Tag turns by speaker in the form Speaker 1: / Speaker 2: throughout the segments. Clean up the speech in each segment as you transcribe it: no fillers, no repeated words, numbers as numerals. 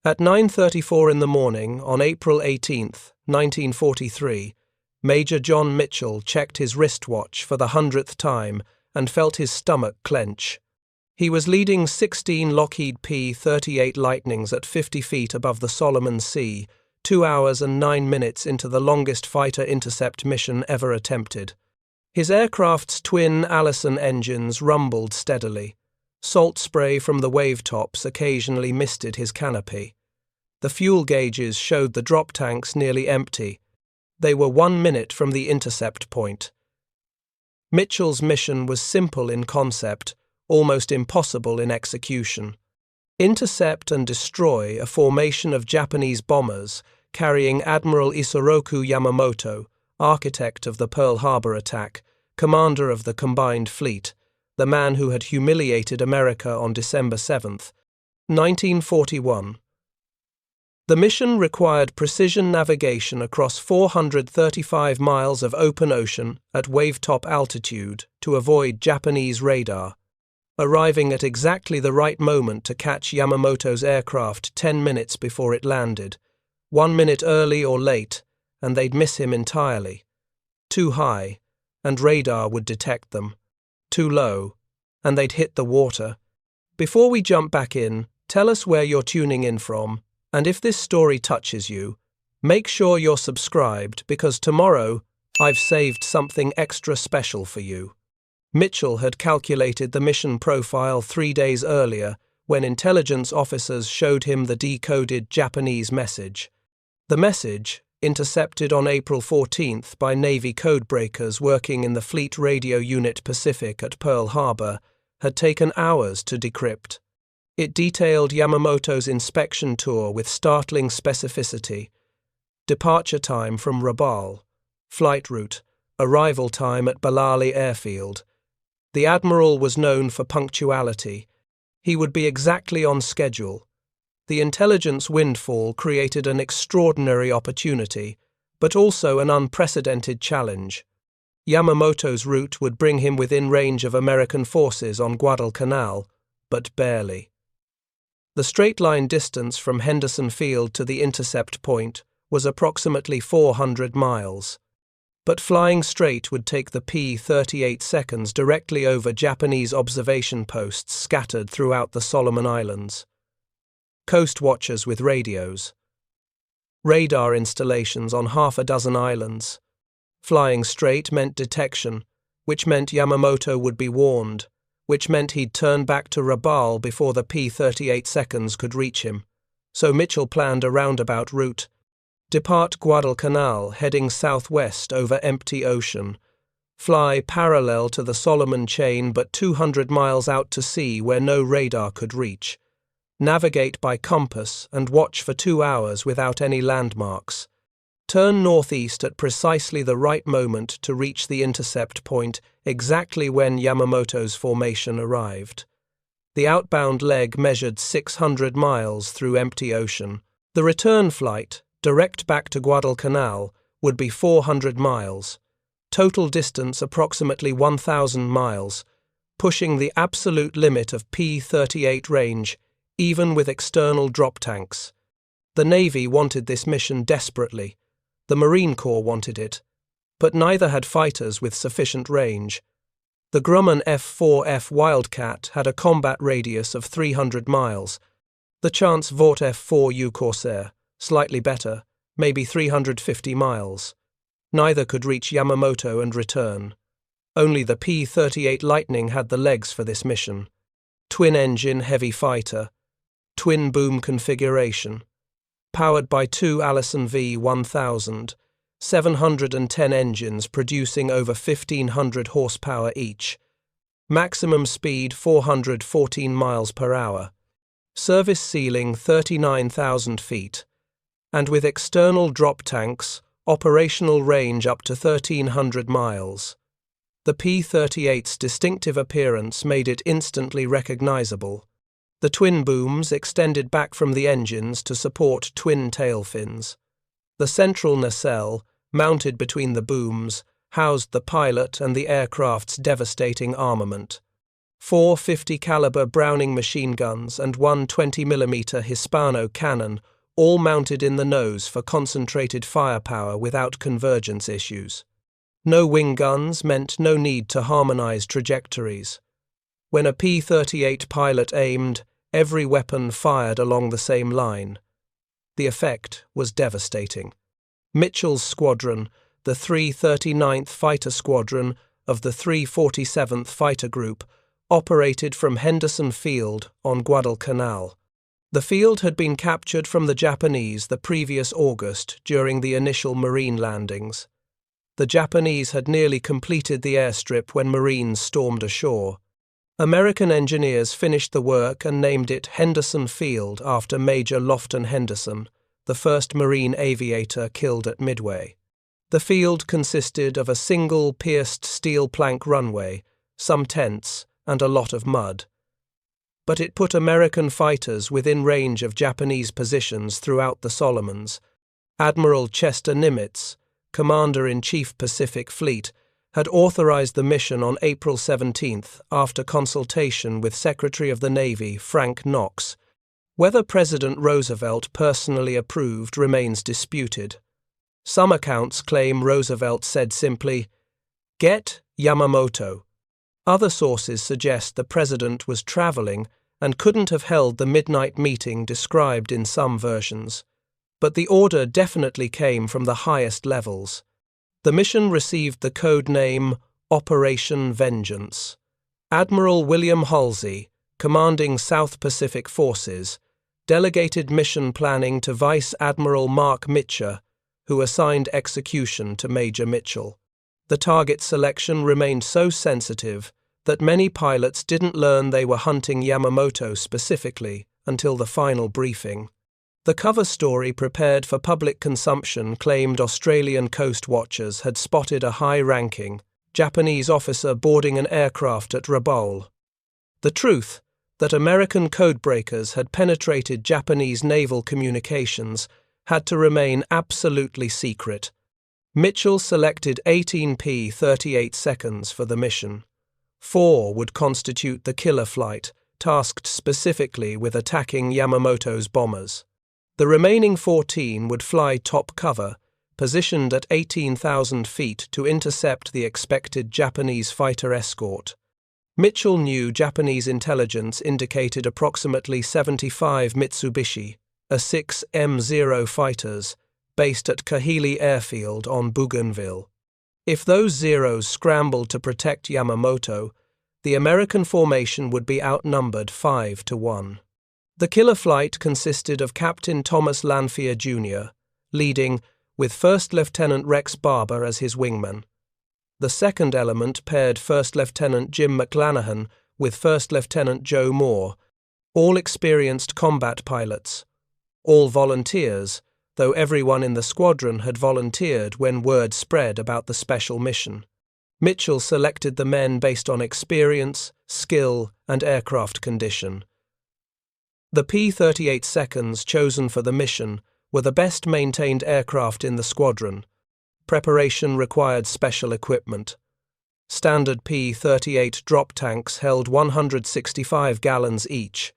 Speaker 1: At 9:34 in the morning on April 18th, 1943, Major John Mitchell checked his wristwatch for the 100th time and felt his stomach clench. He was leading 16 Lockheed P-38 Lightnings at 50 feet above the Solomon Sea, 2 hours and 9 minutes into the longest fighter intercept mission ever attempted. His aircraft's twin Allison engines rumbled steadily. Salt spray from the wave tops occasionally misted his canopy. The fuel gauges showed the drop tanks nearly empty. They were 1 minute from the intercept point. Mitchell's mission was simple in concept, almost impossible in execution. Intercept and destroy a formation of Japanese bombers carrying Admiral Isoroku Yamamoto, architect of the Pearl Harbor attack, commander of the combined fleet, the man who had humiliated America on December 7th, 1941. The mission required precision navigation across 435 miles of open ocean at wave-top altitude to avoid Japanese radar, arriving at exactly the right moment to catch Yamamoto's aircraft 10 minutes before it landed. 1 minute early or late, and they'd miss him entirely. Too high, and radar would detect them. Too low, and they'd hit the water. Before we jump back in, tell us where you're tuning in from, and if this story touches you, make sure you're subscribed because tomorrow I've saved something extra special for you. Mitchell had calculated the mission profile 3 days earlier when intelligence officers showed him the decoded Japanese message. The message, intercepted on April 14th by Navy codebreakers working in the Fleet Radio Unit Pacific at Pearl Harbor, had taken hours to decrypt. It detailed Yamamoto's inspection tour with startling specificity. Departure time from Rabaul, flight route, arrival time at Balali Airfield. The Admiral was known for punctuality. He would be exactly on schedule. The intelligence windfall created an extraordinary opportunity, but also an unprecedented challenge. Yamamoto's route would bring him within range of American forces on Guadalcanal, but barely. The straight-line distance from Henderson Field to the intercept point was approximately 400 miles. But flying straight would take the P-38 seconds directly over Japanese observation posts scattered throughout the Solomon Islands. Coast watchers with radios. Radar installations on half a dozen islands. Flying straight meant detection, which meant Yamamoto would be warned, which meant he'd turn back to Rabaul before the P-38 seconds could reach him. So Mitchell planned a roundabout route. Depart Guadalcanal, heading southwest over empty ocean. Fly parallel to the Solomon chain but 200 miles out to sea where no radar could reach. Navigate by compass and watch for 2 hours without any landmarks. Turn northeast at precisely the right moment to reach the intercept point exactly when Yamamoto's formation arrived. The outbound leg measured 600 miles through empty ocean. The return flight, direct back to Guadalcanal, would be 400 miles. Total distance approximately 1,000 miles, pushing the absolute limit of P-38 range, even with external drop tanks. The Navy wanted this mission desperately. The Marine Corps wanted it, but neither had fighters with sufficient range. The Grumman F-4F Wildcat had a combat radius of 300 miles. The Chance Vought F-4U Corsair, slightly better, maybe 350 miles. Neither could reach Yamamoto and return. Only the P-38 Lightning had the legs for this mission. Twin-engine heavy fighter. Twin-boom configuration. Powered by 2 Allison V1000, 710 engines producing over 1,500 horsepower each. Maximum speed 414 miles per hour. Service ceiling 39,000 feet. And with external drop tanks, operational range up to 1,300 miles. The P-38's distinctive appearance made it instantly recognizable. The twin booms extended back from the engines to support twin tail fins. The central nacelle, mounted between the booms, housed the pilot and the aircraft's devastating armament. 4 50-caliber Browning machine guns and one 20mm Hispano cannon, all mounted in the nose for concentrated firepower without convergence issues. No wing guns meant no need to harmonize trajectories. When a P-38 pilot aimed, every weapon fired along the same line. The effect was devastating. Mitchell's squadron, the 339th Fighter Squadron of the 347th Fighter Group, operated from Henderson Field on Guadalcanal. The field had been captured from the Japanese the previous August during the initial Marine landings. The Japanese had nearly completed the airstrip when Marines stormed ashore. American engineers finished the work and named it Henderson Field after Major Lofton Henderson, the first Marine aviator killed at Midway. The field consisted of a single pierced steel plank runway, some tents, and a lot of mud. But it put American fighters within range of Japanese positions throughout the Solomons. Admiral Chester Nimitz, Commander-in-Chief Pacific Fleet, had authorized the mission on April 17th after consultation with Secretary of the Navy Frank Knox. Whether President Roosevelt personally approved remains disputed. Some accounts claim Roosevelt said simply, "Get Yamamoto." Other sources suggest the president was traveling and couldn't have held the midnight meeting described in some versions. But the order definitely came from the highest levels. The mission received the code name Operation Vengeance. Admiral William Halsey, commanding South Pacific Forces, delegated mission planning to Vice Admiral Mark Mitchell, who assigned execution to Major Mitchell. The target selection remained so sensitive that many pilots didn't learn they were hunting Yamamoto specifically until the final briefing. The cover story prepared for public consumption claimed Australian coast watchers had spotted a high-ranking Japanese officer boarding an aircraft at Rabaul. The truth, that American codebreakers had penetrated Japanese naval communications, had to remain absolutely secret. Mitchell selected 18 P-38 seconds for the mission. 4 would constitute the killer flight, tasked specifically with attacking Yamamoto's bombers. The remaining 14 would fly top cover, positioned at 18,000 feet to intercept the expected Japanese fighter Escort. Mitchell knew Japanese intelligence indicated approximately 75 Mitsubishi, A-6 M0 fighters, based at Kahili Airfield on Bougainville. If those Zeros scrambled to protect Yamamoto, the American formation would be outnumbered 5-1. The killer flight consisted of Captain Thomas Lanphier Jr., leading, with First Lieutenant Rex Barber as his wingman. The second element paired First Lieutenant Jim McLanahan with First Lieutenant Joe Moore, all experienced combat pilots, all volunteers, though everyone in the squadron had volunteered when word spread about the special mission. Mitchell selected the men based on experience, skill, and aircraft condition. The P-38 seconds chosen for the mission were the best-maintained aircraft in the squadron. Preparation required special equipment. Standard P-38 drop tanks held 165 gallons each.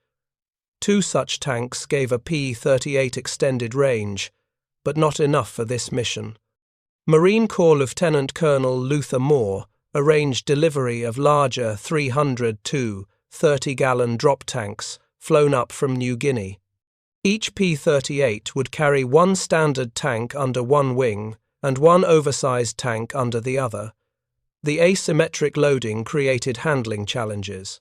Speaker 1: 2 such tanks gave a P-38 extended range, but not enough for this mission. Marine Corps Lieutenant Colonel Luther Moore arranged delivery of larger 302 30-gallon drop tanks flown up from New Guinea. Each P-38 would carry 1 standard tank under one wing and 1 oversized tank under the other. The asymmetric loading created handling challenges.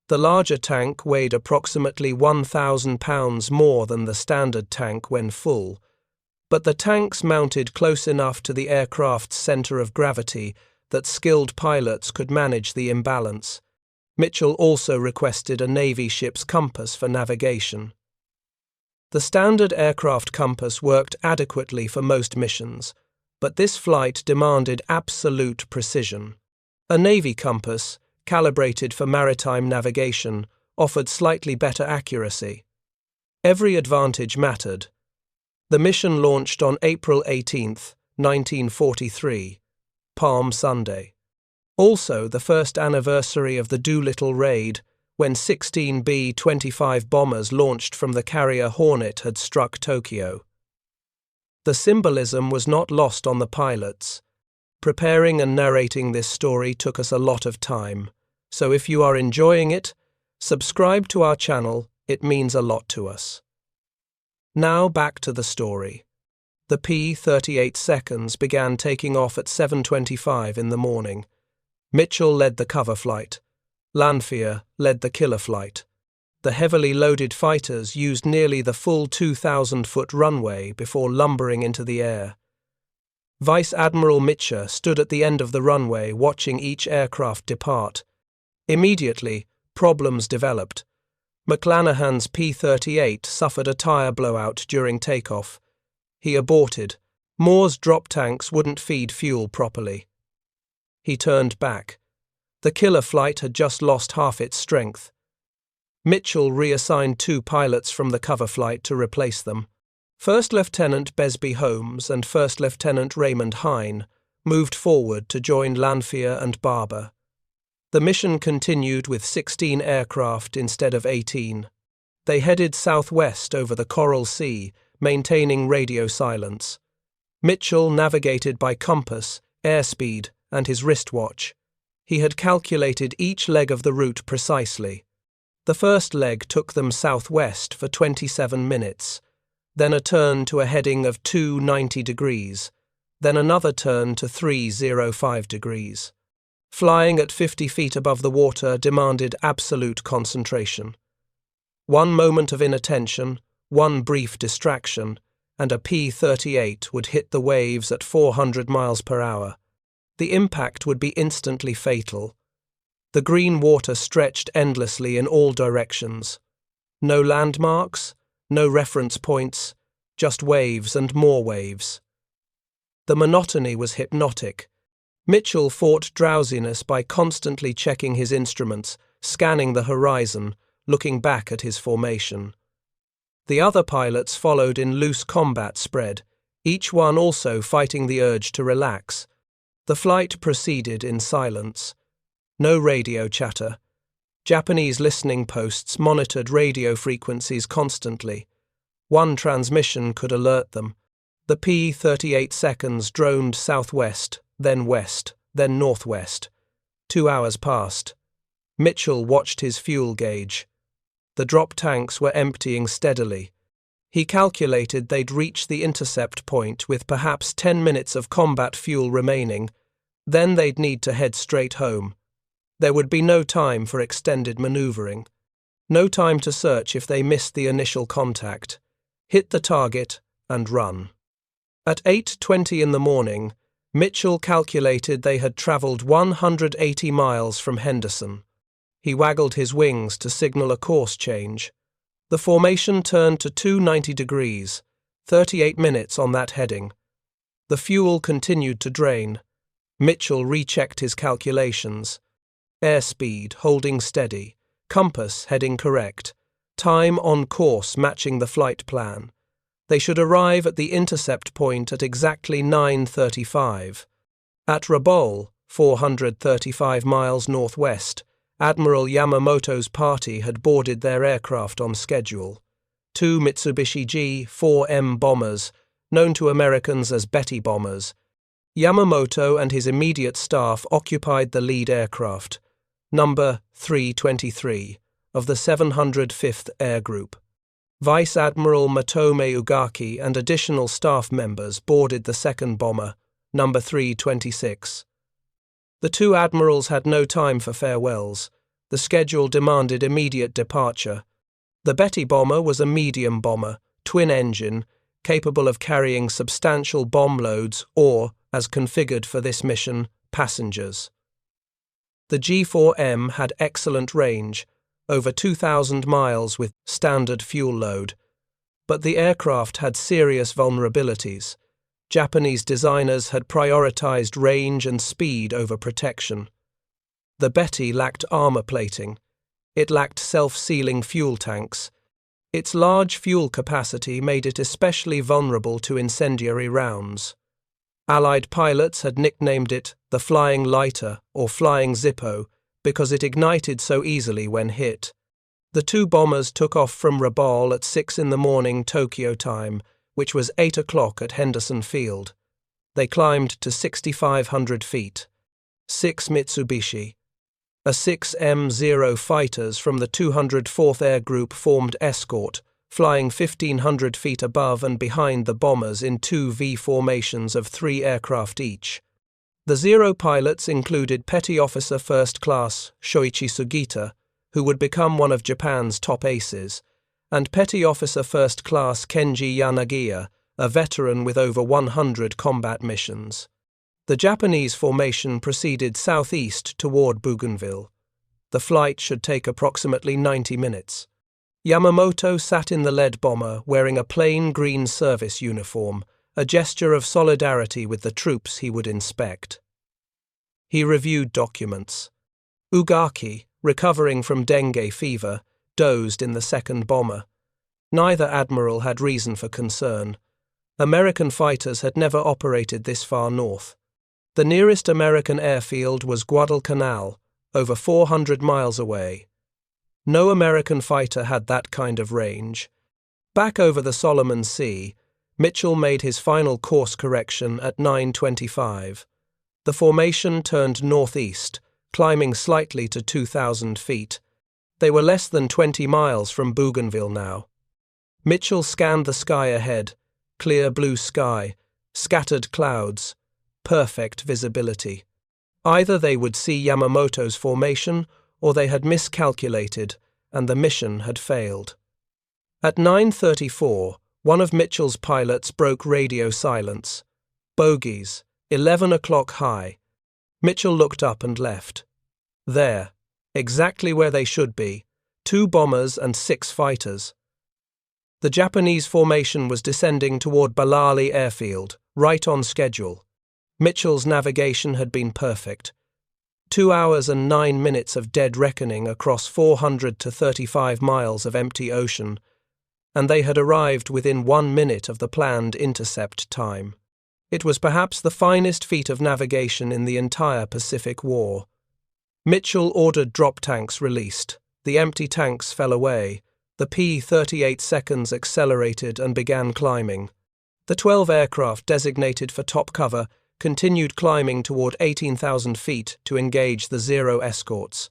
Speaker 1: The larger tank weighed approximately 1,000 pounds more than the standard tank when full, but the tanks mounted close enough to the aircraft's center of gravity that skilled pilots could manage the imbalance. Mitchell also requested a Navy ship's compass for navigation. The standard aircraft compass worked adequately for most missions, but this flight demanded absolute precision. A Navy compass, calibrated for maritime navigation, offered slightly better accuracy. Every advantage mattered. The mission launched on April 18, 1943, Palm Sunday. Also the first anniversary of the Doolittle raid, when 16 B-25 bombers launched from the carrier Hornet had struck Tokyo. The symbolism was not lost on the pilots. Preparing and narrating this story took us a lot of time, so if you are enjoying it, subscribe to our channel, it means a lot to us. Now back to the story. The P-38 seconds began taking off at 7:25 in the morning. Mitchell led the cover flight. Lanphier led the killer flight. The heavily loaded fighters used nearly the full 2,000-foot runway before lumbering into the air. Vice Admiral Mitchell stood at the end of the runway watching each aircraft depart. Immediately, problems developed. McClanahan's P-38 suffered a tire blowout during takeoff. He aborted. Moore's drop tanks wouldn't feed fuel properly. He turned back. The killer flight had just lost half its strength. Mitchell reassigned 2 pilots from the cover flight to replace them. First Lieutenant Besby Holmes and First Lieutenant Raymond Hine moved forward to join Lanphier and Barber. The mission continued with 16 aircraft instead of 18. They headed southwest over the Coral Sea, maintaining radio silence. Mitchell navigated by compass, airspeed, and his wristwatch. He had calculated each leg of the route precisely. The first leg took them southwest for 27 minutes, then a turn to a heading of 290 degrees, then another turn to 305 degrees. Flying at 50 feet above the water demanded absolute concentration. One moment of inattention, one brief distraction, and a P-38 would hit the waves at 400 miles per hour. The impact would be instantly fatal. The green water stretched endlessly in all directions. No landmarks, no reference points, just waves and more waves. The monotony was hypnotic. Mitchell fought drowsiness by constantly checking his instruments, scanning the horizon, looking back at his formation. The other pilots followed in loose combat spread, each one also fighting the urge to relax. The flight proceeded in silence. No radio chatter. Japanese listening posts monitored radio frequencies constantly. One transmission could alert them. The P-38 seconds droned southwest, then west, then northwest. 2 hours passed. Mitchell watched his fuel gauge. The drop tanks were emptying steadily. He calculated they'd reach the intercept point with perhaps 10 minutes of combat fuel remaining. Then they'd need to head straight home. There would be no time for extended maneuvering. No time to search if they missed the initial contact. Hit the target and run. At 8:20 in the morning, Mitchell calculated they had travelled 180 miles from Henderson. He waggled his wings to signal a course change. The formation turned to 290 degrees, 38 minutes on that heading. The fuel continued to drain. Mitchell rechecked his calculations. Airspeed holding steady, compass heading correct, time on course matching the flight plan. They should arrive at the intercept point at exactly 9:35. At Rabaul, 435 miles northwest, Admiral Yamamoto's party had boarded their aircraft on schedule. 2 Mitsubishi G-4M bombers, known to Americans as Betty bombers. Yamamoto and his immediate staff occupied the lead aircraft, number 323, of the 705th Air Group. Vice Admiral Matome Ugaki and additional staff members boarded the second bomber, number 326. The 2 admirals had no time for farewells. The schedule demanded immediate departure. The Betty bomber was a medium bomber, twin-engine, capable of carrying substantial bomb loads or, as configured for this mission, passengers. The G4M had excellent range, over 2,000 miles with standard fuel load, but the aircraft had serious vulnerabilities. Japanese designers had prioritized range and speed over protection. The Betty lacked armor plating. It lacked self-sealing fuel tanks. Its large fuel capacity made it especially vulnerable to incendiary rounds. Allied pilots had nicknamed it the Flying Lighter or Flying Zippo because it ignited so easily when hit. The two bombers took off from Rabaul at 6 in the morning Tokyo time, which was 8 o'clock at Henderson Field. They climbed to 6,500 feet. 6 Mitsubishi, A-6 M0 fighters from the 204th Air Group formed Escort, flying 1,500 feet above and behind the bombers in two V formations of 3 aircraft each. The Zero pilots included Petty Officer First Class Shoichi Sugita, who would become one of Japan's top aces, and Petty Officer First Class Kenji Yanagiya, a veteran with over 100 combat missions. The Japanese formation proceeded southeast toward Bougainville. The flight should take approximately 90 minutes. Yamamoto sat in the lead bomber wearing a plain green service uniform, a gesture of solidarity with the troops he would inspect. He reviewed documents. Ugaki, recovering from dengue fever, dozed in the second bomber. Neither admiral had reason for concern. American fighters had never operated this far north. The nearest American airfield was Guadalcanal, over 400 miles away. No American fighter had that kind of range. Back over the Solomon Sea, Mitchell made his final course correction at 9:25. The formation turned northeast, climbing slightly to 2,000 feet. They were less than 20 miles from Bougainville now. Mitchell scanned the sky ahead. Clear blue sky, scattered clouds, perfect visibility. Either they would see Yamamoto's formation or they had miscalculated and the mission had failed. At 9:34, one of Mitchell's pilots broke radio silence. Bogies, 11 o'clock high. Mitchell looked up and left. There, exactly where they should be, 2 bombers and 6 fighters. The Japanese formation was descending toward Balali Airfield, right on schedule. Mitchell's navigation had been perfect. 2 hours and 9 minutes of dead reckoning across 400 to 35 miles of empty ocean, and they had arrived within 1 minute of the planned intercept time. It was perhaps the finest feat of navigation in the entire Pacific War. Mitchell ordered drop tanks released. The empty tanks fell away. The P-38 seconds accelerated and began climbing. The 12 aircraft designated for top cover continued climbing toward 18,000 feet to engage the Zero escorts.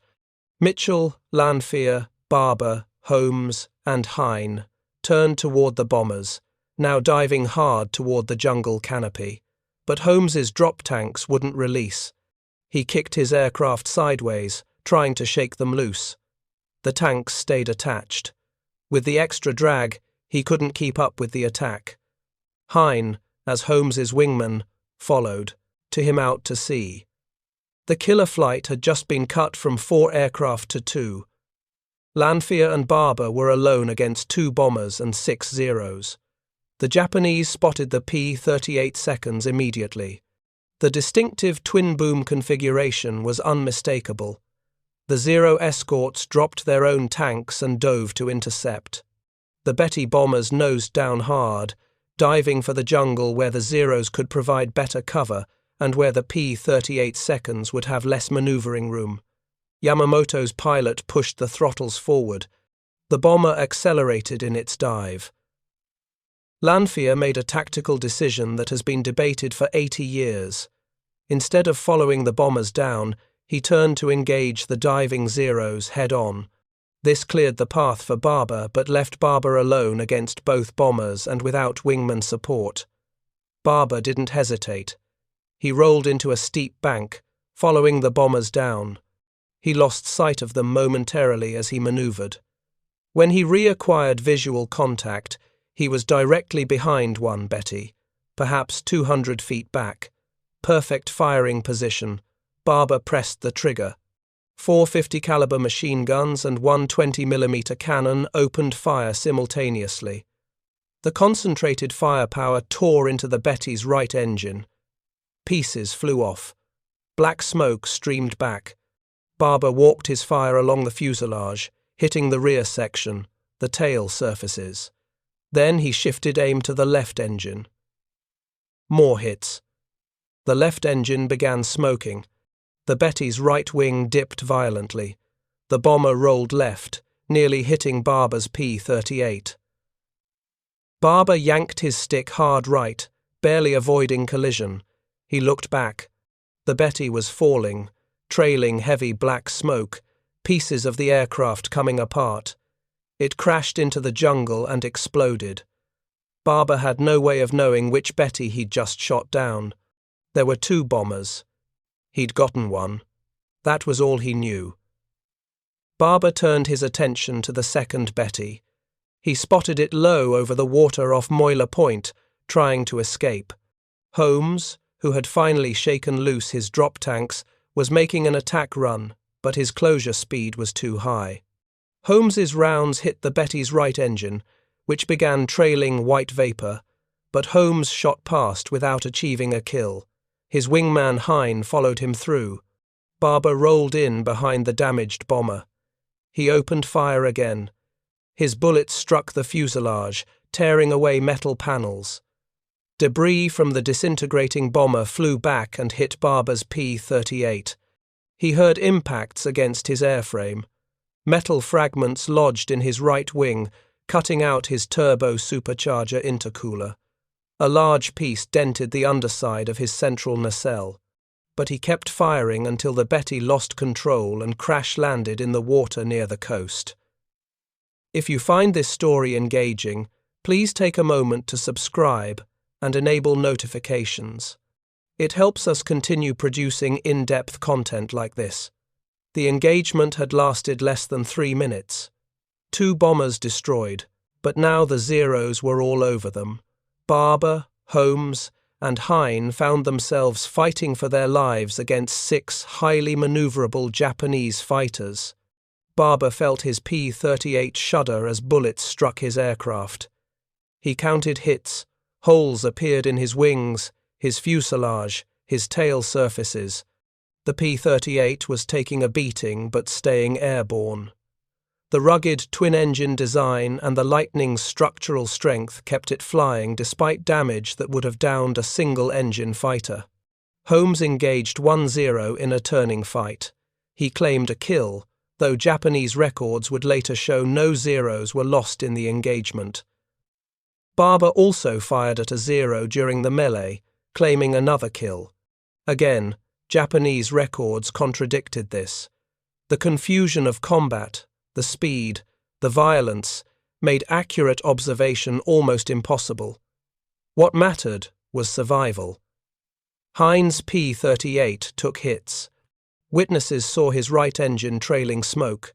Speaker 1: Mitchell, Lanphier, Barber, Holmes, and Hine turned toward the bombers, now diving hard toward the jungle canopy. But Holmes's drop tanks wouldn't release. He kicked his aircraft sideways, trying to shake them loose. The tanks stayed attached. With the extra drag, he couldn't keep up with the attack. Hine, as Holmes's wingman, followed, to him out to sea. The killer flight had just been cut from 4 aircraft to 2. Lanphier and Barber were alone against 2 bombers and 6 Zeros. The Japanese spotted the P-38 seconds immediately. The distinctive twin-boom configuration was unmistakable. The Zero escorts dropped their own tanks and dove to intercept. The Betty bombers nosed down hard, diving for the jungle where the Zeros could provide better cover and where the P-38 seconds would have less maneuvering room. Yamamoto's pilot pushed the throttles forward. The bomber accelerated in its dive. Lanphier made a tactical decision that has been debated for 80 years. Instead of following the bombers down, he turned to engage the diving Zeros head-on. This cleared the path for Barber, but left Barber alone against both bombers and without wingman support. Barber didn't hesitate. He rolled into a steep bank, following the bombers down. He lost sight of them momentarily as he maneuvered. When he reacquired visual contact, he was directly behind one Betty, perhaps 200 feet back. Perfect firing position. Barber pressed the trigger. 4 50 caliber machine guns and 1 20mm cannon opened fire simultaneously. The concentrated firepower tore into the Betty's right engine. Pieces flew off. Black smoke streamed back. Barber walked his fire along the fuselage, hitting the rear section, the tail surfaces. Then he shifted aim to the left engine. More hits. The left engine began smoking. The Betty's right wing dipped violently. The bomber rolled left, nearly hitting Barber's P-38. Barber yanked his stick hard right, barely avoiding collision. He looked back. The Betty was falling, trailing heavy black smoke, pieces of the aircraft coming apart. It crashed into the jungle and exploded. Barber had no way of knowing which Betty he'd just shot down. There were 2 bombers. He'd gotten one. That was all he knew. Barber turned his attention to the second Betty. He spotted it low over the water off Moyler Point, trying to escape. Holmes, who had finally shaken loose his drop tanks, was making an attack run, but his closure speed was too high. Holmes's rounds hit the Betty's right engine, which began trailing white vapor, but Holmes shot past without achieving a kill. His wingman Hine followed him through. Barber rolled in behind the damaged bomber. He opened fire again. His bullets struck the fuselage, tearing away metal panels. Debris from the disintegrating bomber flew back and hit Barber's P-38. He heard impacts against his airframe. Metal fragments lodged in his right wing, cutting out his turbo supercharger intercooler. A large piece dented the underside of his central nacelle, but he kept firing until the Betty lost control and crash-landed in the water near the coast. If you find this story engaging, please take a moment to subscribe and enable notifications. It helps us continue producing in-depth content like this. The engagement had lasted less than 3 minutes. 2 bombers destroyed, but now the Zeros were all over them. Barber, Holmes, and Hine found themselves fighting for their lives against 6 highly maneuverable Japanese fighters. Barber felt his P-38 shudder as bullets struck his aircraft. He counted hits. Holes appeared in his wings, his fuselage, his tail surfaces. The P-38 was taking a beating but staying airborne. The rugged twin-engine design and the Lightning's structural strength kept it flying despite damage that would have downed a single-engine fighter. Holmes engaged 1-0 in a turning fight. He claimed a kill, though Japanese records would later show no zeros were lost in the engagement. Barber also fired at a 0 during the melee, claiming another kill. Again, Japanese records contradicted this. The confusion of combat, the speed, the violence, made accurate observation almost impossible. What mattered was survival. Hine's P-38 took hits. Witnesses saw his right engine trailing smoke.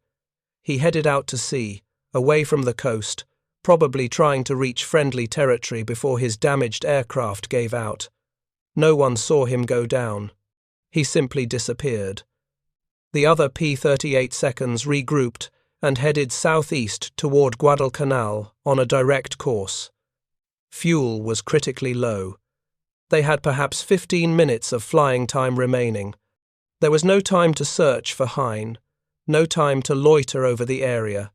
Speaker 1: He headed out to sea, away from the coast, probably trying to reach friendly territory before his damaged aircraft gave out. No one saw him go down. He simply disappeared. The other P-38 seconds regrouped and headed southeast toward Guadalcanal on a direct course. Fuel was critically low. They had perhaps 15 minutes of flying time remaining. There was no time to search for Hine, no time to loiter over the area.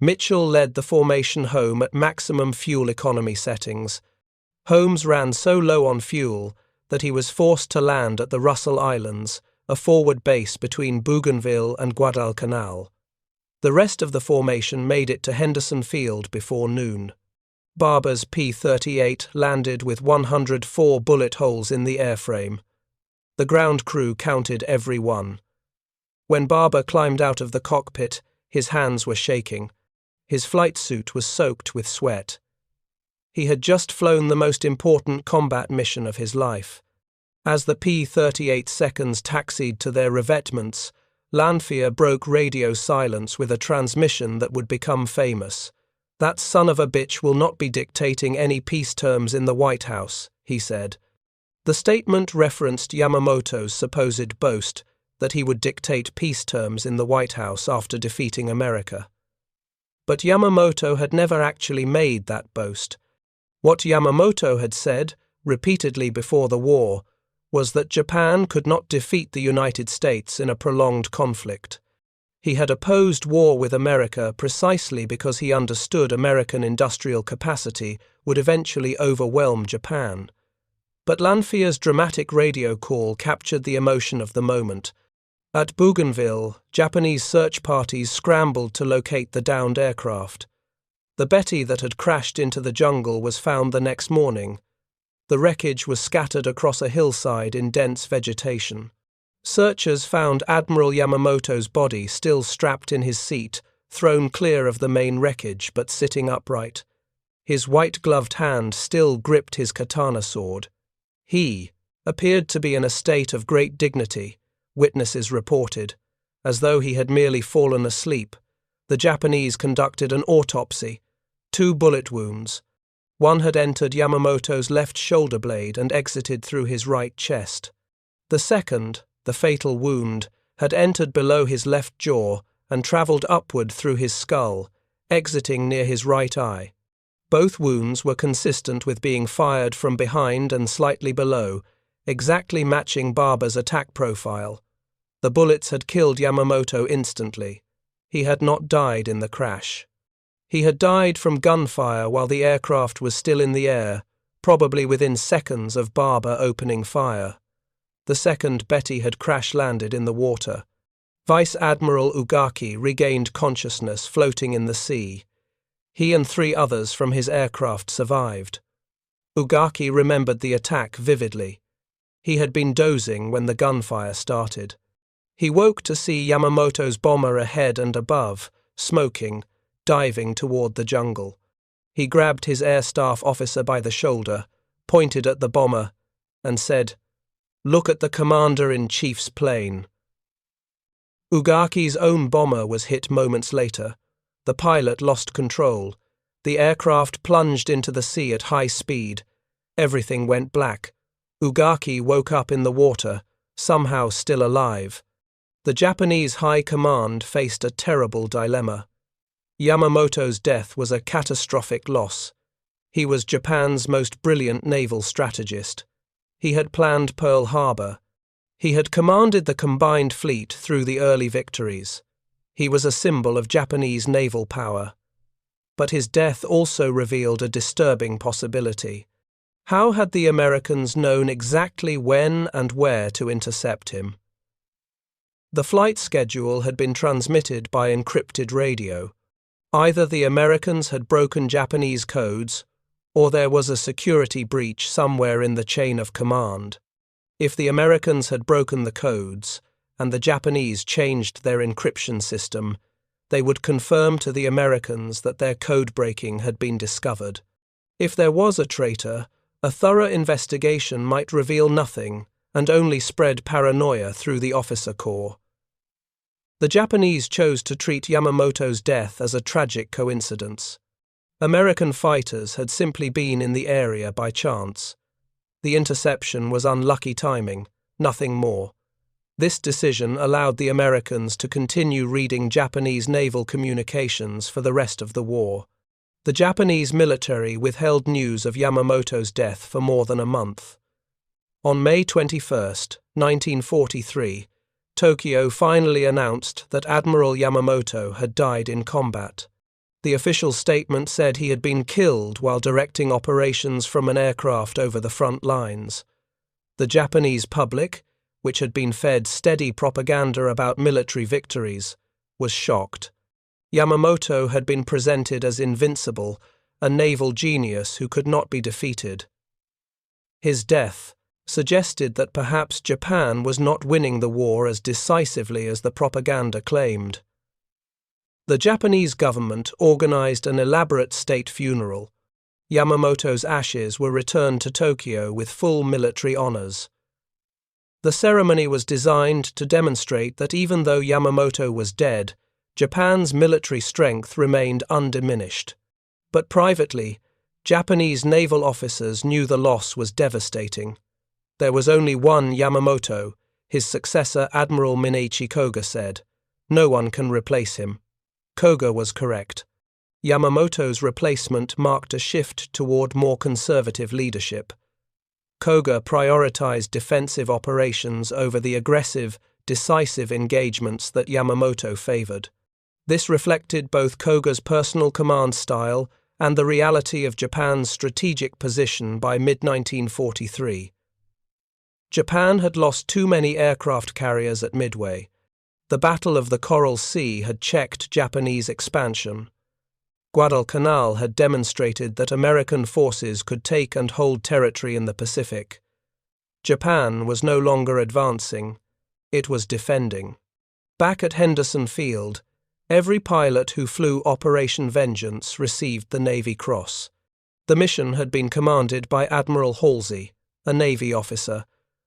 Speaker 1: Mitchell led the formation home at maximum fuel economy settings. Holmes ran so low on fuel that he was forced to land at the Russell Islands, a forward base between Bougainville and Guadalcanal. The rest of the formation made it to Henderson Field before noon. Barber's P-38 landed with 104 bullet holes in the airframe. The ground crew counted every one. When Barber climbed out of the cockpit, his hands were shaking. His flight suit was soaked with sweat. He had just flown the most important combat mission of his life. As the P-38 seconds taxied to their revetments, Lanphier broke radio silence with a transmission that would become famous. "That son of a bitch will not be dictating any peace terms in the White House," he said. The statement referenced Yamamoto's supposed boast that he would dictate peace terms in the White House after defeating America. But Yamamoto had never actually made that boast. What Yamamoto had said, repeatedly before the war, was that Japan could not defeat the United States in a prolonged conflict. He had opposed war with America precisely because he understood American industrial capacity would eventually overwhelm Japan. But Lanfear's dramatic radio call captured the emotion of the moment. At Bougainville, Japanese search parties scrambled to locate the downed aircraft. The Betty that had crashed into the jungle was found the next morning. The wreckage was scattered across a hillside in dense vegetation. Searchers found Admiral Yamamoto's body still strapped in his seat, thrown clear of the main wreckage but sitting upright. His white-gloved hand still gripped his katana sword. He appeared to be in a state of great dignity, witnesses reported, as though he had merely fallen asleep. The Japanese conducted an autopsy. 2 bullet wounds. One had entered Yamamoto's left shoulder blade and exited through his right chest. The second, the fatal wound, had entered below his left jaw and travelled upward through his skull, exiting near his right eye. Both wounds were consistent with being fired from behind and slightly below, exactly matching Barber's attack profile. The bullets had killed Yamamoto instantly. He had not died in the crash. He had died from gunfire while the aircraft was still in the air, probably within seconds of Barber opening fire. The second Betty had crash-landed in the water. Vice Admiral Ugaki regained consciousness floating in the sea. He and 3 others from his aircraft survived. Ugaki remembered the attack vividly. He had been dozing when the gunfire started. He woke to see Yamamoto's bomber ahead and above, smoking, diving toward the jungle. He grabbed his air staff officer by the shoulder, pointed at the bomber, and said, "Look at the commander-in-chief's plane." Ugaki's own bomber was hit moments later. The pilot lost control. The aircraft plunged into the sea at high speed. Everything went black. Ugaki woke up in the water, somehow still alive. The Japanese High Command faced a terrible dilemma. Yamamoto's death was a catastrophic loss. He was Japan's most brilliant naval strategist. He had planned Pearl Harbor. He had commanded the combined fleet through the early victories. He was a symbol of Japanese naval power. But his death also revealed a disturbing possibility. How had the Americans known exactly when and where to intercept him? The flight schedule had been transmitted by encrypted radio. Either the Americans had broken Japanese codes, or there was a security breach somewhere in the chain of command. If the Americans had broken the codes, and the Japanese changed their encryption system, they would confirm to the Americans that their code-breaking had been discovered. If there was a traitor, a thorough investigation might reveal nothing and only spread paranoia through the officer corps. The Japanese chose to treat Yamamoto's death as a tragic coincidence. American fighters had simply been in the area by chance. The interception was unlucky timing, nothing more. This decision allowed the Americans to continue reading Japanese naval communications for the rest of the war. The Japanese military withheld news of Yamamoto's death for more than a month. On May 21, 1943, Tokyo finally announced that Admiral Yamamoto had died in combat. The official statement said he had been killed while directing operations from an aircraft over the front lines. The Japanese public, which had been fed steady propaganda about military victories, was shocked. Yamamoto had been presented as invincible, a naval genius who could not be defeated. His death suggested that perhaps Japan was not winning the war as decisively as the propaganda claimed. The Japanese government organized an elaborate state funeral. Yamamoto's ashes were returned to Tokyo with full military honors. The ceremony was designed to demonstrate that even though Yamamoto was dead, Japan's military strength remained undiminished. But privately, Japanese naval officers knew the loss was devastating. There was only one Yamamoto, his successor Admiral Mineichi Koga said. No one can replace him. Koga was correct. Yamamoto's replacement marked a shift toward more conservative leadership. Koga prioritized defensive operations over the aggressive, decisive engagements that Yamamoto favored. This reflected both Koga's personal command style and the reality of Japan's strategic position by mid-1943. Japan had lost too many aircraft carriers at Midway. The Battle of the Coral Sea had checked Japanese expansion. Guadalcanal had demonstrated that American forces could take and hold territory in the Pacific. Japan was no longer advancing, it was defending. Back at Henderson Field, every pilot who flew Operation Vengeance received the Navy Cross. The mission had been commanded by Admiral Halsey, a Navy officer,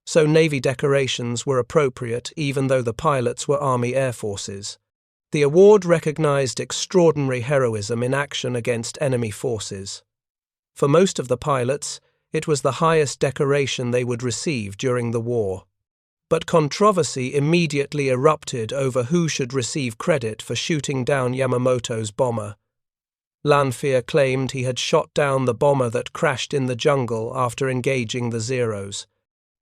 Speaker 1: so Navy decorations were appropriate even though the pilots were Army Air Forces. The award recognized extraordinary heroism in action against enemy forces. For most of the pilots, it was the highest decoration they would receive during the war. But controversy immediately erupted over who should receive credit for shooting down Yamamoto's bomber. Lanphier claimed he had shot down the bomber that crashed in the jungle after engaging the Zeros.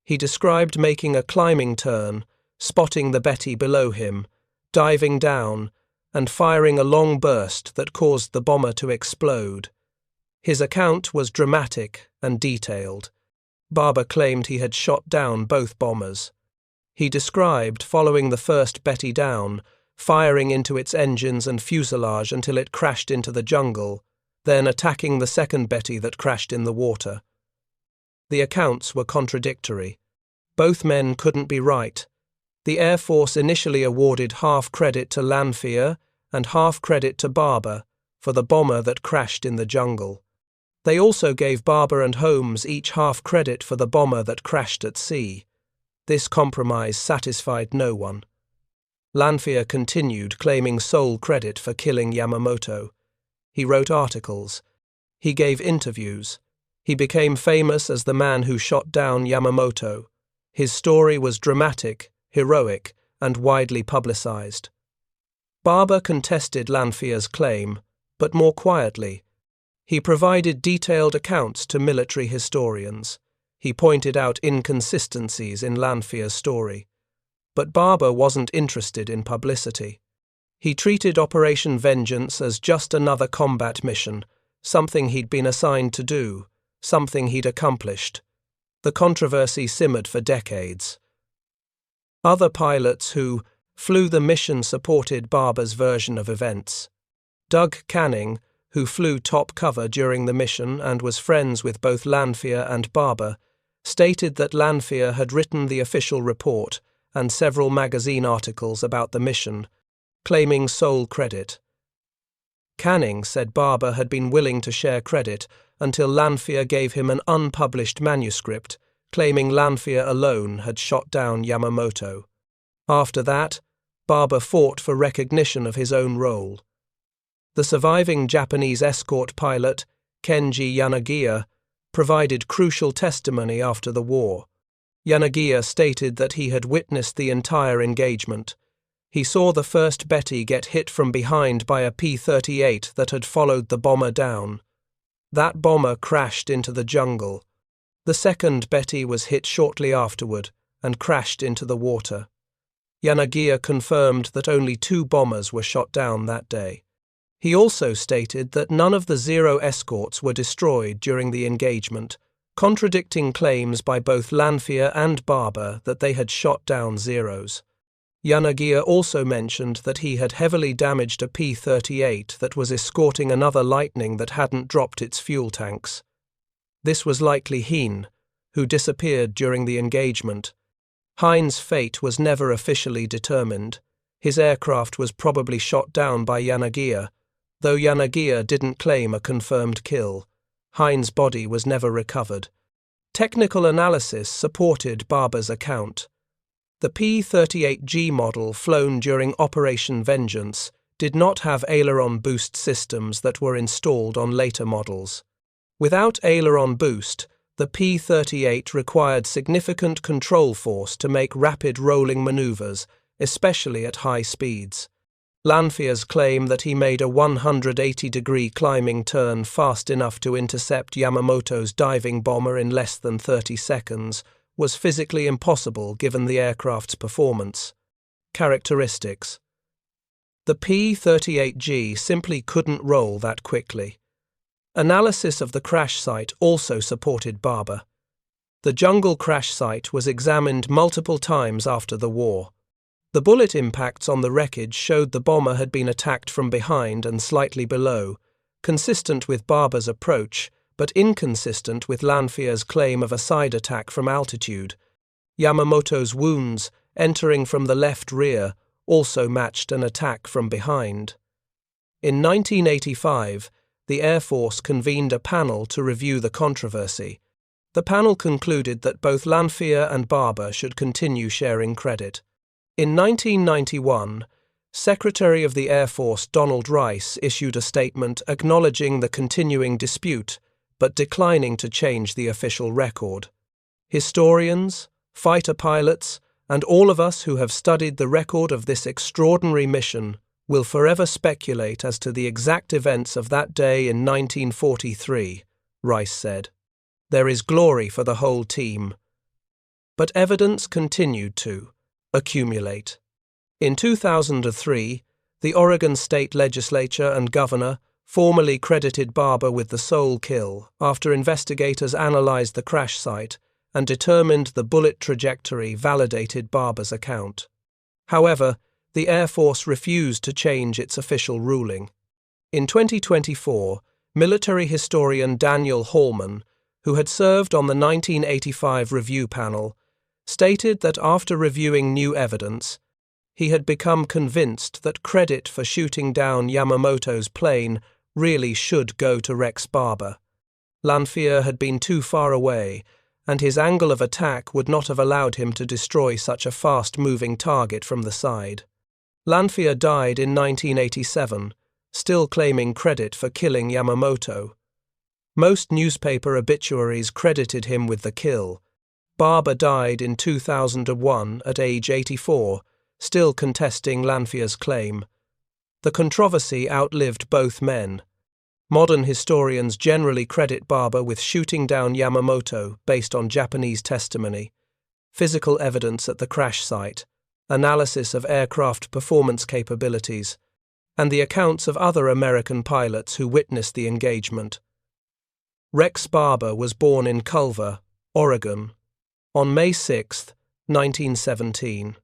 Speaker 1: He described making a climbing turn, spotting the Betty below him, diving down, and firing a long burst that caused the bomber to explode. His account was dramatic and detailed. Barber claimed he had shot down both bombers. He described following the first Betty down, firing into its engines and fuselage until it crashed into the jungle, then attacking the second Betty that crashed in the water. The accounts were contradictory. Both men couldn't be right. The Air Force initially awarded half credit to Lanphier and half credit to Barber for the bomber that crashed in the jungle. They also gave Barber and Holmes each half credit for the bomber that crashed at sea. This compromise satisfied no one. Lanphier continued claiming sole credit for killing Yamamoto. He wrote articles. He gave interviews. He became famous as the man who shot down Yamamoto. His story was dramatic, heroic, and widely publicized. Barber contested Lanphier's claim, but more quietly. He provided detailed accounts to military historians. He pointed out inconsistencies in Lanphier's story. But Barber wasn't interested in publicity. He treated Operation Vengeance as just another combat mission, something he'd been assigned to do, something he'd accomplished. The controversy simmered for decades. Other pilots who flew the mission supported Barber's version of events. Doug Canning, who flew top cover during the mission and was friends with both Lanphier and Barber, stated that Lanphier had written the official report and several magazine articles about the mission, claiming sole credit. Canning said Barber had been willing to share credit until Lanphier gave him an unpublished manuscript, claiming Lanphier alone had shot down Yamamoto. After that, Barber fought for recognition of his own role. The surviving Japanese escort pilot, Kenji Yanagiya, provided crucial testimony after the war. Yanagiya stated that he had witnessed the entire engagement. He saw the first Betty get hit from behind by a P-38 that had followed the bomber down. That bomber crashed into the jungle. The second Betty was hit shortly afterward and crashed into the water. Yanagiya confirmed that only 2 bombers were shot down that day. He also stated that none of the Zero escorts were destroyed during the engagement, contradicting claims by both Lanphier and Barber that they had shot down Zeros. Yanagiya also mentioned that he had heavily damaged a P-38 that was escorting another Lightning that hadn't dropped its fuel tanks. This was likely Hien, who disappeared during the engagement. Hien's fate was never officially determined. His aircraft was probably shot down by Yanagiya, though Yanagiya didn't claim a confirmed kill. Hien's body was never recovered. Technical analysis supported Barber's account. The P-38G model flown during Operation Vengeance did not have aileron boost systems that were installed on later models. Without aileron boost, the P-38 required significant control force to make rapid rolling maneuvers, especially at high speeds. Lanphier's claim that he made a 180-degree climbing turn fast enough to intercept Yamamoto's diving bomber in less than 30 seconds was physically impossible given the aircraft's performance. Characteristics: the P-38G simply couldn't roll that quickly. Analysis of the crash site also supported Barber. The jungle crash site was examined multiple times after the war. The bullet impacts on the wreckage showed the bomber had been attacked from behind and slightly below, consistent with Barber's approach, but inconsistent with Lanfear's claim of a side attack from altitude. Yamamoto's wounds, entering from the left rear, also matched an attack from behind. In 1985, the Air Force convened a panel to review the controversy. The panel concluded that both Lanfear and Barber should continue sharing credit. In 1991, Secretary of the Air Force Donald Rice issued a statement acknowledging the continuing dispute, but declining to change the official record. Historians, fighter pilots, and all of us who have studied the record of this extraordinary mission will forever speculate as to the exact events of that day in 1943, Rice said. There is glory for the whole team. But evidence continued to accumulate. In 2003, the Oregon State Legislature and Governor formally credited Barber with the sole kill after investigators analyzed the crash site and determined the bullet trajectory validated Barber's account. However, the Air Force refused to change its official ruling. In 2024, military historian Daniel Hallman, who had served on the 1985 review panel, stated that after reviewing new evidence, he had become convinced that credit for shooting down Yamamoto's plane really should go to Rex Barber. Lanfear had been too far away, and his angle of attack would not have allowed him to destroy such a fast-moving target from the side. Lanfear died in 1987, still claiming credit for killing Yamamoto. Most newspaper obituaries credited him with the kill. Barber died in 2001 at age 84, still contesting Lanfear's claim. The controversy outlived both men. Modern historians generally credit Barber with shooting down Yamamoto based on Japanese testimony, physical evidence at the crash site, analysis of aircraft performance capabilities, and the accounts of other American pilots who witnessed the engagement. Rex Barber was born in Culver, Oregon, on May 6, 1917.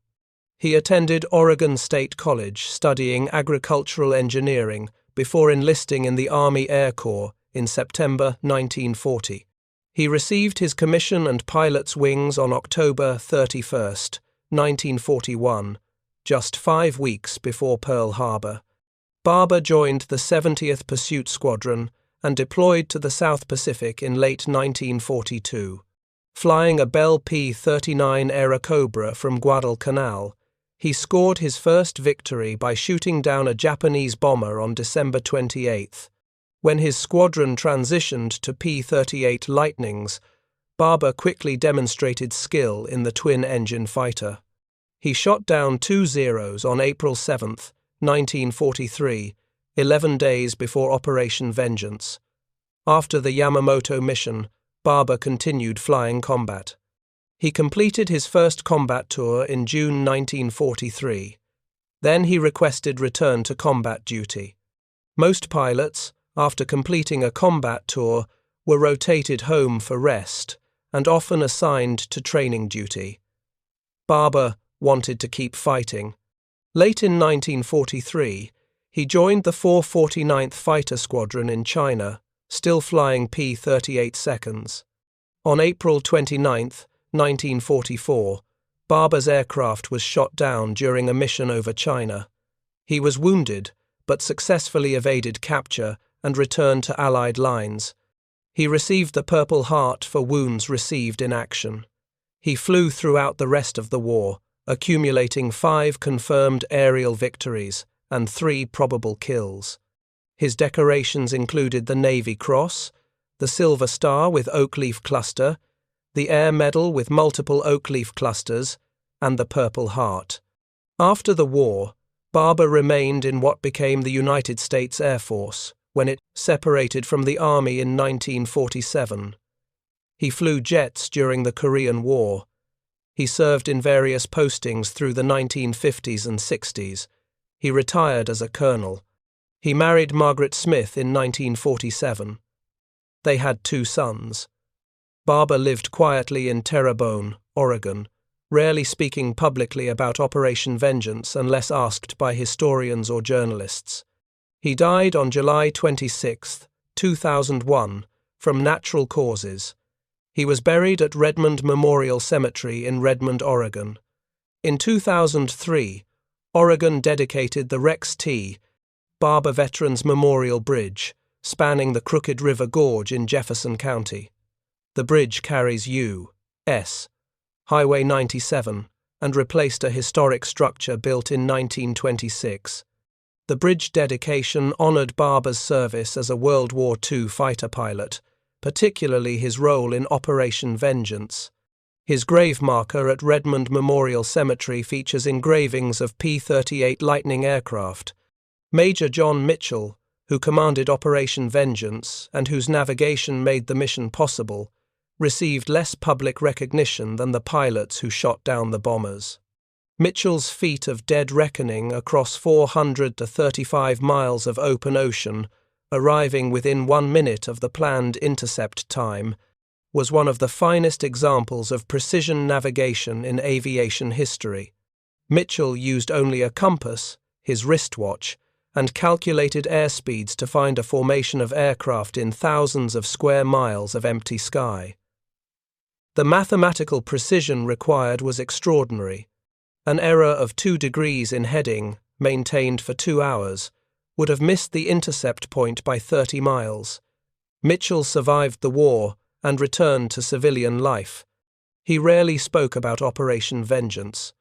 Speaker 1: He attended Oregon State College studying agricultural engineering before enlisting in the Army Air Corps in September 1940. He received his commission and pilot's wings on October 31, 1941, just 5 weeks before Pearl Harbor. Barber joined the 70th Pursuit Squadron and deployed to the South Pacific in late 1942. Flying a Bell P-39 Airacobra from Guadalcanal, he scored his first victory by shooting down a Japanese bomber on December 28. When his squadron transitioned to P-38 Lightnings, Barber quickly demonstrated skill in the twin-engine fighter. He shot down 2 Zeros on April 7, 1943, 11 days before Operation Vengeance. After the Yamamoto mission, Barber continued flying combat. He completed his first combat tour in June 1943. Then he requested return to combat duty. Most pilots, after completing a combat tour, were rotated home for rest and often assigned to training duty. Barber wanted to keep fighting. Late in 1943, he joined the 449th Fighter Squadron in China, still flying P-38 seconds. On April 29, 1944, Barber's aircraft was shot down during a mission over China. He was wounded, but successfully evaded capture and returned to Allied lines. He received the Purple Heart for wounds received in action. He flew throughout the rest of the war, accumulating 5 confirmed aerial victories and 3 probable kills. His decorations included the Navy Cross, the Silver Star with oak leaf cluster, the Air Medal with multiple oak leaf clusters, and the Purple Heart. After the war, Barber remained in what became the United States Air Force when it separated from the Army in 1947. He flew jets during the Korean War. He served in various postings through the 1950s and 60s. He retired as a colonel. He married Margaret Smith in 1947. They had 2 sons. Barber lived quietly in Terrebonne, Oregon, rarely speaking publicly about Operation Vengeance unless asked by historians or journalists. He died on July 26, 2001, from natural causes. He was buried at Redmond Memorial Cemetery in Redmond, Oregon. In 2003, Oregon dedicated the Rex T. Barber Veterans Memorial Bridge, spanning the Crooked River Gorge in Jefferson County. The bridge carries U.S. Highway 97 and replaced a historic structure built in 1926. The bridge dedication honored Barber's service as a World War II fighter pilot, particularly his role in Operation Vengeance. His grave marker at Redmond Memorial Cemetery features engravings of P-38 Lightning aircraft. Major John Mitchell, who commanded Operation Vengeance and whose navigation made the mission possible, received less public recognition than the pilots who shot down the bombers. Mitchell's feat of dead reckoning across 435 miles of open ocean, arriving within 1 minute of the planned intercept time, was one of the finest examples of precision navigation in aviation history. Mitchell used only a compass, his wristwatch, and calculated airspeeds to find a formation of aircraft in thousands of square miles of empty sky. The mathematical precision required was extraordinary. An error of 2 degrees in heading, maintained for 2 hours, would have missed the intercept point by 30 miles. Mitchell survived the war and returned to civilian life. He rarely spoke about Operation Vengeance.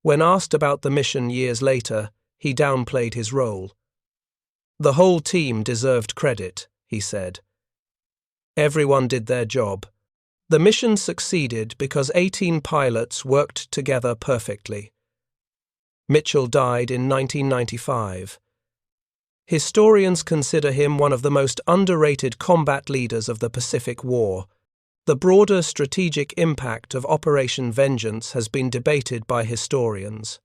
Speaker 1: When asked about the mission years later, he downplayed his role. "The whole team deserved credit," he said. "Everyone did their job. The mission succeeded because 18 pilots worked together perfectly." Mitchell died in 1995. Historians consider him one of the most underrated combat leaders of the Pacific War. The broader strategic impact of Operation Vengeance has been debated by historians.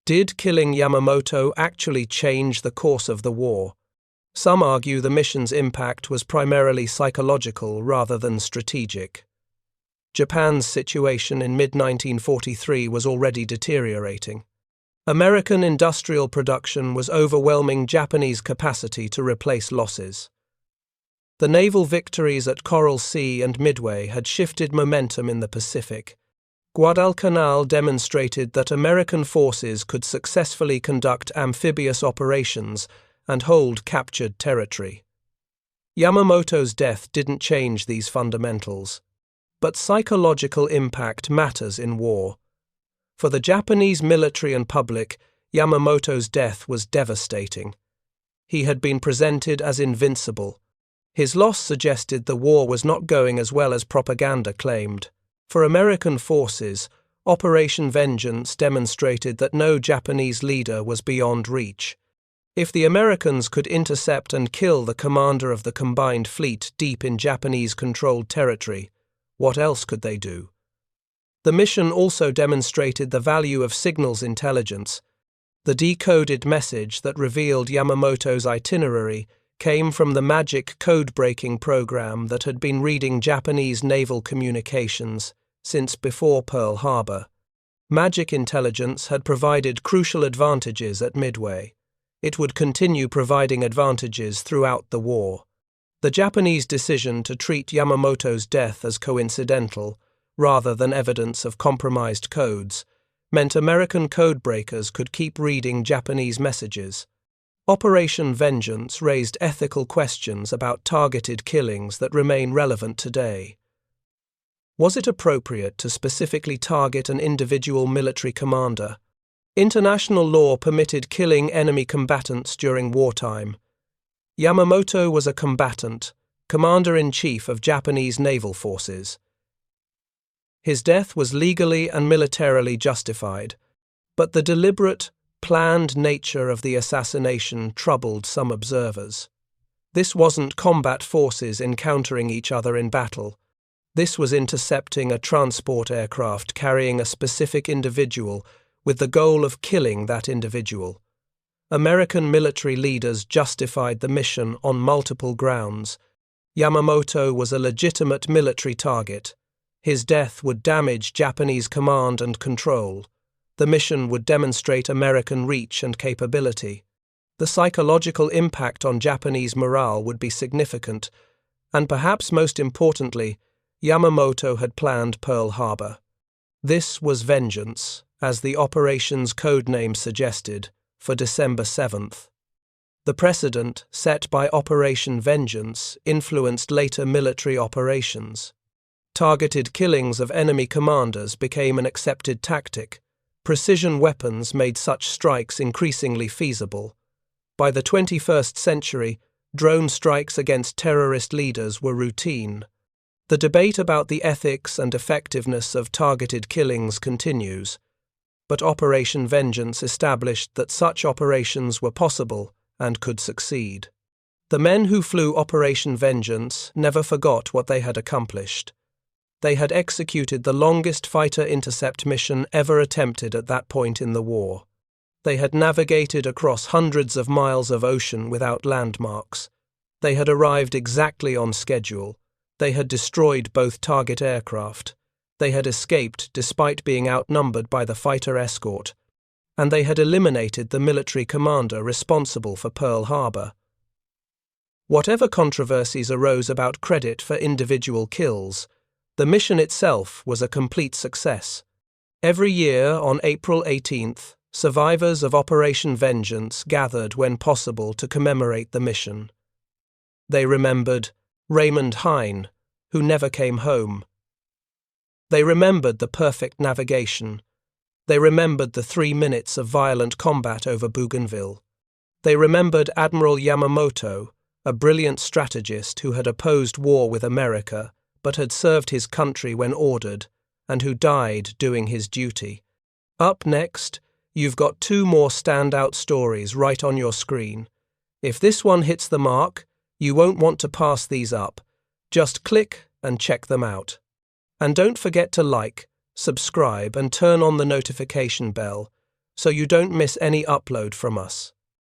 Speaker 1: Did killing Yamamoto actually change the course of the war? Some argue the mission's impact was primarily psychological rather than strategic. Japan's situation in mid-1943 was already deteriorating. American industrial production was overwhelming Japanese capacity to replace losses. The naval victories at Coral Sea and Midway had shifted momentum in the Pacific. Guadalcanal demonstrated that American forces could successfully conduct amphibious operations and hold captured territory. Yamamoto's death didn't change these fundamentals, but psychological impact matters in war. For the Japanese military and public, Yamamoto's death was devastating. He had been presented as invincible. His loss suggested the war was not going as well as propaganda claimed. For American forces, Operation Vengeance demonstrated that no Japanese leader was beyond reach. If the Americans could intercept and kill the commander of the combined fleet deep in Japanese-controlled territory, what else could they do? The mission also demonstrated the value of signals intelligence. The decoded message that revealed Yamamoto's itinerary came from the magic code-breaking program that had been reading Japanese naval communications since before Pearl Harbor. Magic intelligence had provided crucial advantages at Midway. It would continue providing advantages throughout the war. The Japanese decision to treat Yamamoto's death as coincidental, rather than evidence of compromised codes, meant American codebreakers could keep reading Japanese messages. Operation Vengeance raised ethical questions about targeted killings that remain relevant today. Was it appropriate to specifically target an individual military commander? International law permitted killing enemy combatants during wartime. Yamamoto was a combatant, commander-in-chief of Japanese naval forces. His death was legally and militarily justified, but the deliberate, planned nature of the assassination troubled some observers. This wasn't combat forces encountering each other in battle. This was intercepting a transport aircraft carrying a specific individual with the goal of killing that individual. American military leaders justified the mission on multiple grounds. Yamamoto was a legitimate military target. His death would damage Japanese command and control. The mission would demonstrate American reach and capability. The psychological impact on Japanese morale would be significant, and perhaps most importantly, Yamamoto had planned Pearl Harbor. This was vengeance, as the operation's codename suggested, for December 7th. The precedent set by Operation Vengeance influenced later military operations. Targeted killings of enemy commanders became an accepted tactic. Precision weapons made such strikes increasingly feasible. By the 21st century, drone strikes against terrorist leaders were routine. The debate about the ethics and effectiveness of targeted killings continues, but Operation Vengeance established that such operations were possible and could succeed. The men who flew Operation Vengeance never forgot what they had accomplished. They had executed the longest fighter intercept mission ever attempted at that point in the war. They had navigated across hundreds of miles of ocean without landmarks. They had arrived exactly on schedule. They had destroyed both target aircraft. They had escaped despite being outnumbered by the fighter Escort. And they had eliminated the military commander responsible for Pearl Harbor. Whatever controversies arose about credit for individual kills, the mission itself was a complete success. Every year on April 18th, survivors of Operation Vengeance gathered when possible to commemorate the mission. They remembered Raymond Hine, who never came home. They remembered the perfect navigation. They remembered the 3 minutes of violent combat over Bougainville. They remembered Admiral Yamamoto, a brilliant strategist who had opposed war with America, but had served his country when ordered, and who died doing his duty. Up next, you've got 2 more standout stories right on your screen. If this one hits the mark, you won't want to pass these up. Just click and check them out. And don't forget to like, subscribe and turn on the notification bell so you don't miss any upload from us.